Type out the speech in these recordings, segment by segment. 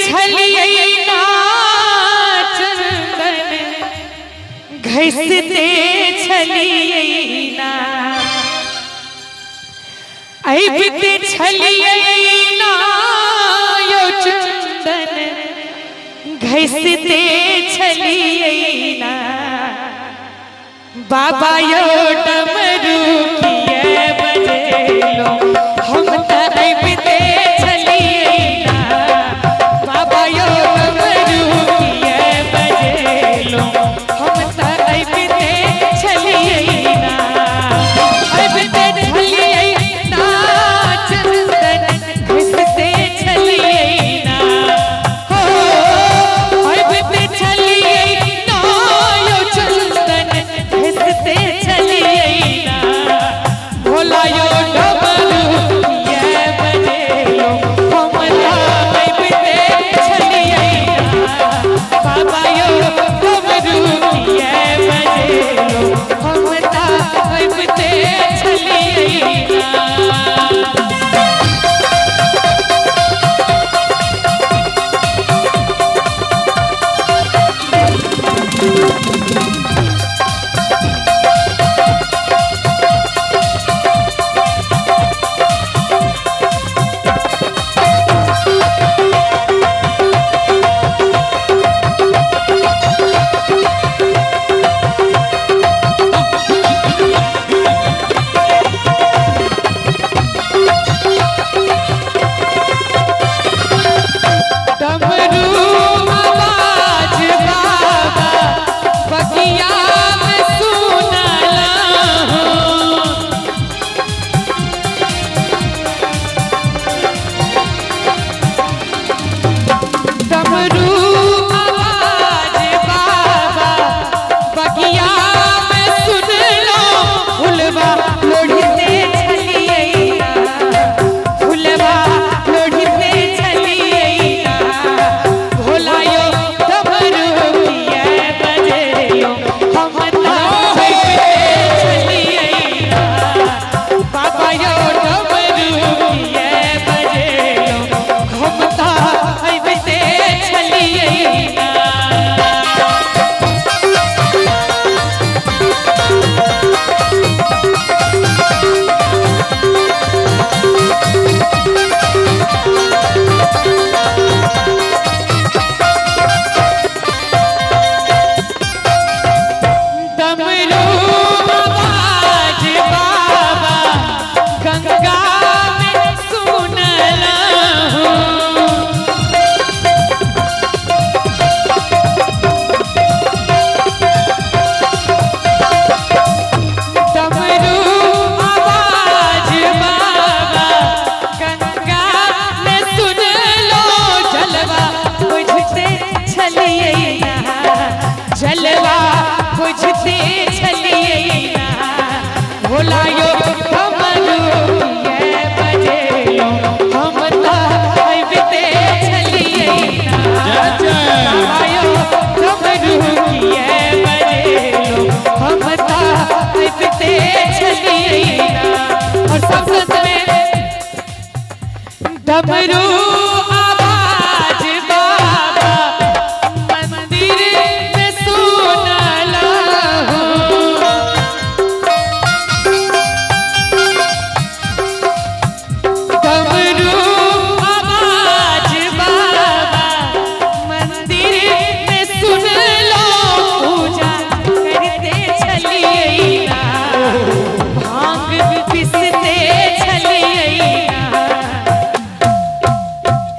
छलिए ना चंदन घसते छलिए ना अबते छलिए ना यो चंदन घसते छलिए ना बाबा यो डमरू किए बजेलो हम त अबते छलिए ना बाबा यो डमरू किए बजेलो हम त अबते छलिए ना अबते छलिए ना चंदन घसते छलिए ना हो अबते छलिए ना यो चंदन घसते छलिए ना भोला यो डमरू किए बजेलो हम त अबते छलिए ना बाबा यो डमरू किए बजेलो हम त अबते छलिए ना डमरू आवाज बाबा बगिया में सुनला हो डमरू आवाज बाबा बगिया में सुनलो फुलवा लोढ़ते छलिए ना फुलवा लोढ़ते छलिए ना भोला यो डमरू किए बजेलो हम त अबते छलिए ना बाबा यो डमरू किए बजेलो हम त अबते छलिए ना डमरू आवाज बाबा गंगा में सुनला हो डमरू आवाज बाबा गंगा में सुनलो जलवा बुझते छलिए ना जलवा बुझते छलिए ना भोला यो डमरू किए बजेलो हम त अबते छलिए ना बाबा यो डमरू किए बजेलो हम त अबते छलिए ना और सब संत में डमरू आवाज बाबा मंदिर में सुनला हो डमरू आवाज बाबा मंदिर में सुनलो पूजा करते छलिए ना भांग पिसते छलिए ना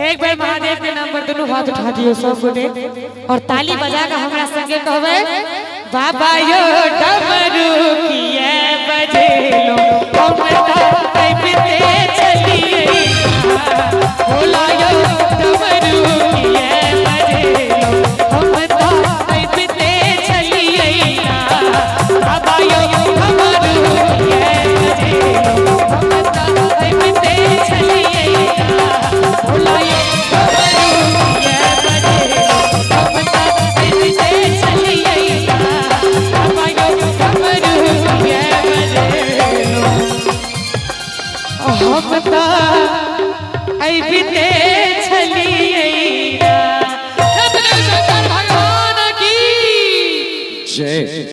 एक बार महादेव के नाम पर दोनों हाथ उठा दियो सब गोटे और ताली बजा के हमरा संगे कहबे बाबा यो डमरू किए बजेलो हम त अबते छलिए ना भोला यो डमरू किए बजेलो हम त अबते छलिए ना बाबा यो डमरू किए बजेलो हम त अबते छलिए ना भोला यो डमरू किए बजेलो हम त अबते छलिए ना बाबा यो डमरू किए बजेलो हम त अबते छलिए। जय